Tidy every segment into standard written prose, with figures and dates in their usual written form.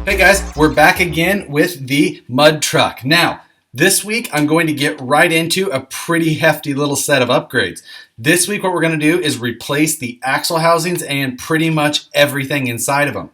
Hey guys, we're back again with the mud truck. Now, this week I'm going to get right into a pretty hefty little set of upgrades. This week what we're going to do is replace the axle housings and pretty much everything inside of them.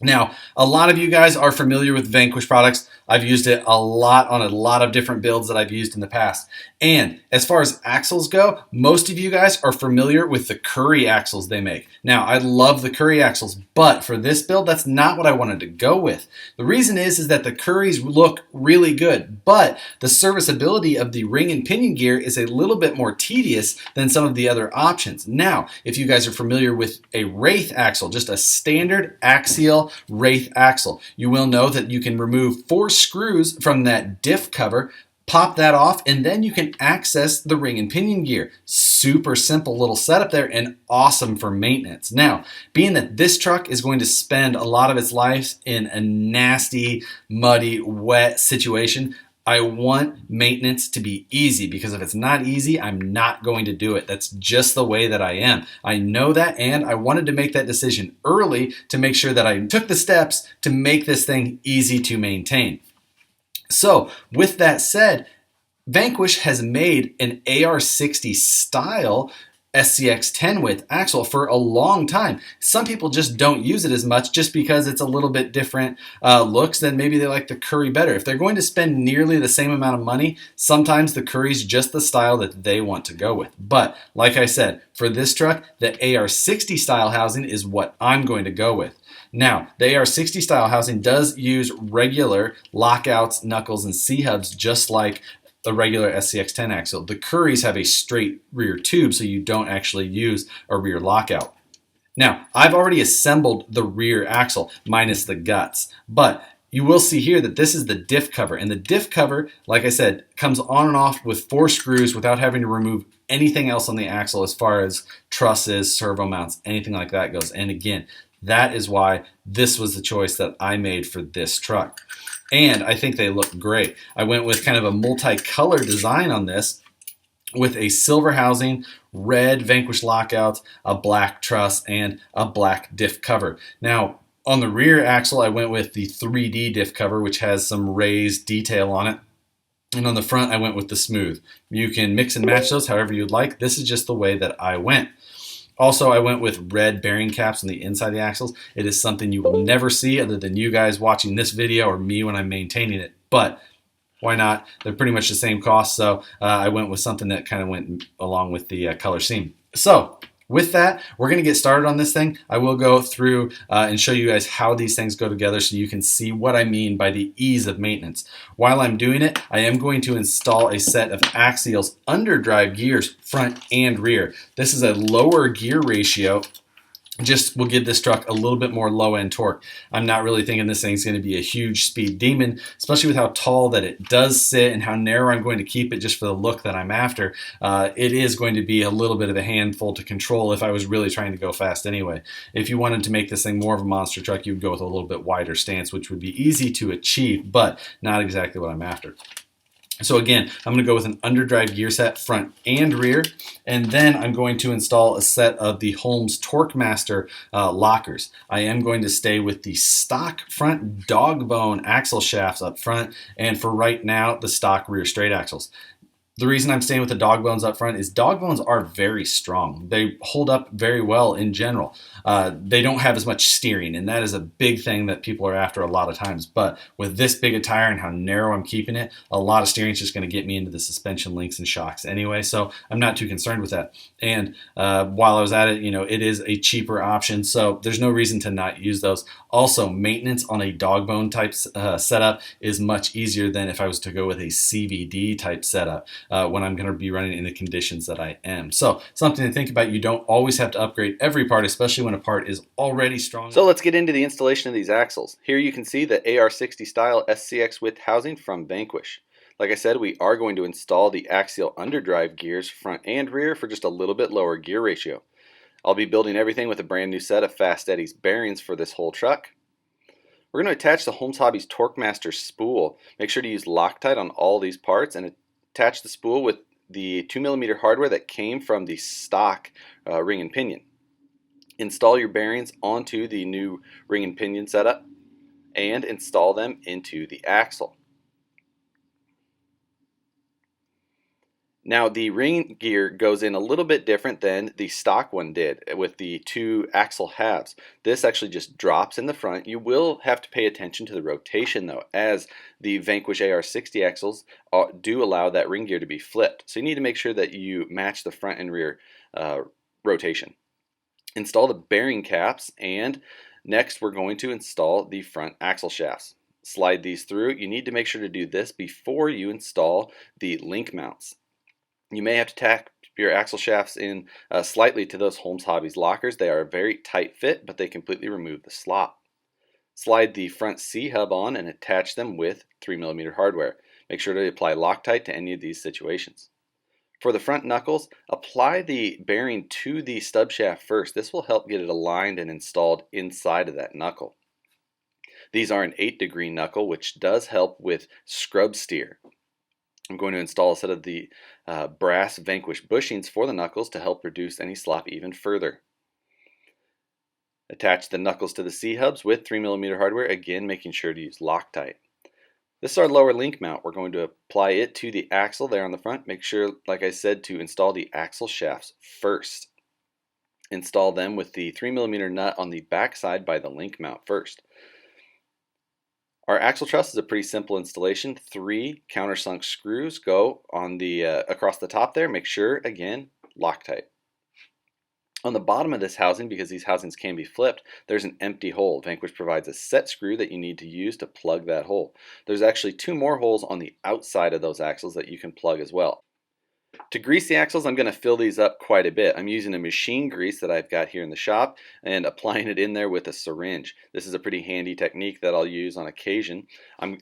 Now, a lot of you guys are familiar with Vanquish products. I've used it a lot on a lot of different builds that I've used in the past. And as far as axles go, most of you guys are familiar with the Curry axles they make. Now, I love the Curry axles, but for this build, that's not what I wanted to go with. The reason is that the Currys look really good, but the serviceability of the ring and pinion gear is a little bit more tedious than some of the other options. Now, if you guys are familiar with a Wraith axle, just a standard Axial Wraith axle, you will know that you can remove 4 screws from that diff cover, pop that off, and then you can access the ring and pinion gear. Super simple little setup there and awesome for maintenance. Now, being that this truck is going to spend a lot of its life in a nasty, muddy, wet situation, I want maintenance to be easy, because if it's not easy, I'm not going to do it. That's just the way that I am. I know that, and I wanted to make that decision early to make sure that I took the steps to make this thing easy to maintain. So with that said, Vanquish has made an AR60 style SCX 10 width axle for a long time. Some people just don't use it as much just because it's a little bit different looks, than maybe they like the Curry better. If they're going to spend nearly the same amount of money, sometimes the Curry's just the style that they want to go with. But like I said, for this truck, the AR60 style housing is what I'm going to go with. Now, the AR60 style housing does use regular lockouts, knuckles, and C-hubs just like the regular SCX 10 axle. The Currys have a straight rear tube, so you don't actually use a rear lockout. Now, I've already assembled the rear axle minus the guts, but you will see here that this is the diff cover, and the diff cover, like I said, comes on and off with 4 screws without having to remove anything else on the axle as far as trusses, servo mounts, anything like that goes. And again, that is why this was the choice that I made for this truck. And I think they look great. I went with kind of a multicolor design on this, with a silver housing, red Vanquish lockouts, a black truss, and a black diff cover. Now, on the rear axle, I went with the 3D diff cover, which has some raised detail on it. And on the front, I went with the smooth. You can mix and match those however you'd like. This is just the way that I went. Also, I went with red bearing caps on the inside of the axles. It is something you will never see other than you guys watching this video or me when I'm maintaining it. But why not? They're pretty much the same cost, so I went with something that kind of went along with the color scheme. So with that, we're going to get started on this thing. I will go through and show you guys how these things go together so you can see what I mean by the ease of maintenance. While I'm doing it, I am going to install a set of Axial's underdrive gears, front and rear. This is a lower gear ratio. Just will give this truck a little bit more low-end torque. I'm not really thinking this thing's going to be a huge speed demon, especially with how tall that it does sit and how narrow I'm going to keep it just for the look that I'm after. It is going to be a little bit of a handful to control if I was really trying to go fast anyway. If you wanted to make this thing more of a monster truck, you would go with a little bit wider stance, which would be easy to achieve, but not exactly what I'm after. So again, I'm going to go with an underdrive gear set, front and rear, and then I'm going to install a set of the Holmes Torque Master lockers. I am going to stay with the stock front dog bone axle shafts up front, and for right now, the stock rear straight axles. The reason I'm staying with the dog bones up front is dog bones are very strong. They hold up very well in general. They don't have as much steering, and that is a big thing that people are after a lot of times. But with this big a tire and how narrow I'm keeping it, a lot of steering is just going to get me into the suspension links and shocks anyway, so I'm not too concerned with that. And while I was at it, it is a cheaper option, so there's no reason to not use those. Also, maintenance on a dog bone type setup is much easier than if I was to go with a CVD type setup. When I'm going to be running in the conditions that I am. So something to think about. You don't always have to upgrade every part, especially when a part is already strong. So let's get into the installation of these axles. Here you can see the AR60 style SCX width housing from Vanquish. Like I said, we are going to install the Axial underdrive gears front and rear for just a little bit lower gear ratio. I'll be building everything with a brand new set of Fast Eddie's bearings for this whole truck. We're going to attach the Holmes Hobbies Torque Master spool. Make sure to use Loctite on all these parts and attach the spool with the 2mm hardware that came from the stock ring and pinion. Install your bearings onto the new ring and pinion setup and install them into the axle. Now the ring gear goes in a little bit different than the stock one did with the two axle halves. This actually just drops in the front. You will have to pay attention to the rotation though, as the Vanquish AR60 axles do allow that ring gear to be flipped. So you need to make sure that you match the front and rear rotation. Install the bearing caps, and next we're going to install the front axle shafts. Slide these through. You need to make sure to do this before you install the link mounts. You may have to tack your axle shafts in slightly to those Holmes Hobbies lockers. They are a very tight fit, but they completely remove the slop. Slide the front C-hub on and attach them with 3mm hardware. Make sure to apply Loctite to any of these situations. For the front knuckles, apply the bearing to the stub shaft first. This will help get it aligned and installed inside of that knuckle. These are an 8-degree knuckle, which does help with scrub steer. I'm going to install a set of the brass Vanquish bushings for the knuckles to help reduce any slop even further. Attach the knuckles to the C-hubs with 3mm hardware, again making sure to use Loctite. This is our lower link mount. We're going to apply it to the axle there on the front. Make sure, like I said, to install the axle shafts first. Install them with the 3mm nut on the back side by the link mount first. Our axle truss is a pretty simple installation. 3 countersunk screws go on the across the top there. Make sure, again, Loctite. On the bottom of this housing, because these housings can be flipped, there's an empty hole. Vanquish provides a set screw that you need to use to plug that hole. There's actually 2 more holes on the outside of those axles that you can plug as well. To grease the axles, I'm going to fill these up quite a bit. I'm using a machine grease that I've got here in the shop and applying it in there with a syringe. This is a pretty handy technique that I'll use on occasion.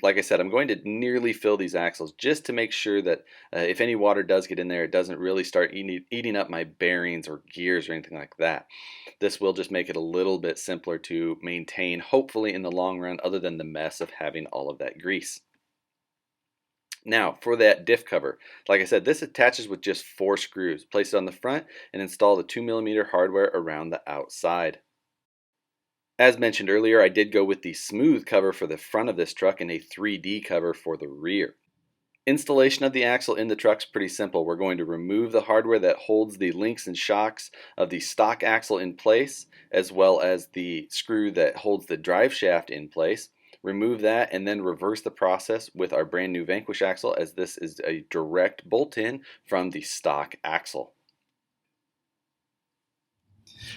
Like I said, I'm going to nearly fill these axles just to make sure that if any water does get in there, it doesn't really start eating up my bearings or gears or anything like that. This will just make it a little bit simpler to maintain, hopefully in the long run, other than the mess of having all of that grease. Now, for that diff cover, like I said, this attaches with just 4 screws. Place it on the front and install the 2mm hardware around the outside. As mentioned earlier, I did go with the smooth cover for the front of this truck and a 3D cover for the rear. Installation of the axle in the truck is pretty simple. We're going to remove the hardware that holds the links and shocks of the stock axle in place, as well as the screw that holds the drive shaft in place. Remove that and then reverse the process with our brand new Vanquish axle, as this is a direct bolt-in from the stock axle.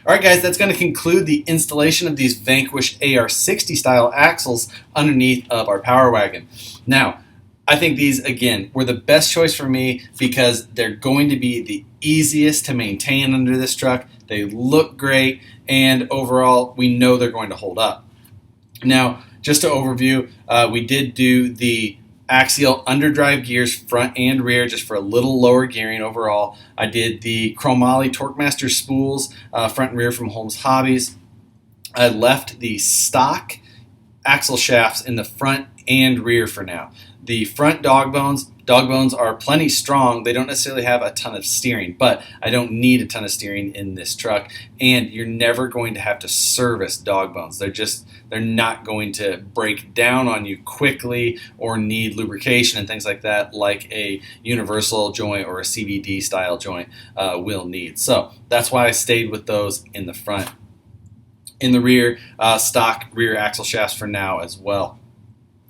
Alright guys, that's going to conclude the installation of these Vanquish AR60 style axles underneath of our Power Wagon. Now, I think these, again, were the best choice for me because they're going to be the easiest to maintain under this truck. They look great, and overall, we know they're going to hold up. Now, just to overview, we did do the Axial underdrive gears front and rear just for a little lower gearing overall. I did the chromoly Torquemaster spools front and rear from Holmes Hobbies. I left the stock axle shafts in the front and rear for now. The front dog bones are plenty strong. They don't necessarily have a ton of steering, but I don't need a ton of steering in this truck, and you're never going to have to service dog bones. They're not going to break down on you quickly or need lubrication and things like that like a universal joint or a CVD style joint will need. So that's why I stayed with those in the front. In the rear, stock rear axle shafts for now as well.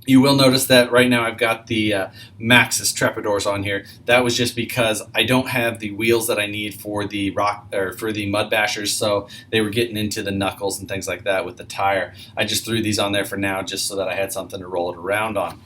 You will notice that right now I've got the Maxxis Trepadors on here. That was just because I don't have the wheels that I need for the mud bashers, so they were getting into the knuckles and things like that with the tire. I just threw these on there for now just so that I had something to roll it around on.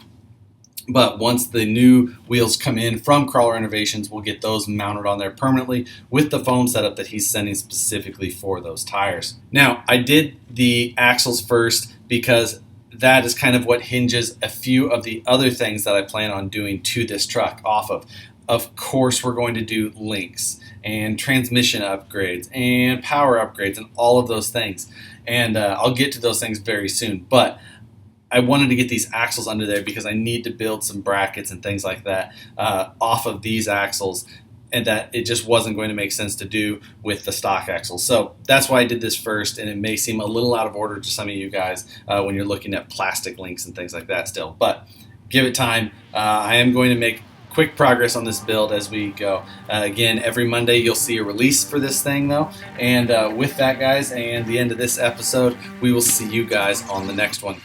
But once the new wheels come in from Crawler Innovations, we'll get those mounted on there permanently with the foam setup that he's sending specifically for those tires. Now, I did the axles first because that is kind of what hinges a few of the other things that I plan on doing to this truck off of. Of course, we're going to do links and transmission upgrades and power upgrades and all of those things. And I'll get to those things very soon. But I wanted to get these axles under there because I need to build some brackets and things like that off of these axles and that it just wasn't going to make sense to do with the stock axles. So that's why I did this first, and it may seem a little out of order to some of you guys when you're looking at plastic links and things like that still, but give it time. I am going to make quick progress on this build as we go. Again, every Monday you'll see a release for this thing though, and with that guys, and the end of this episode, we will see you guys on the next one.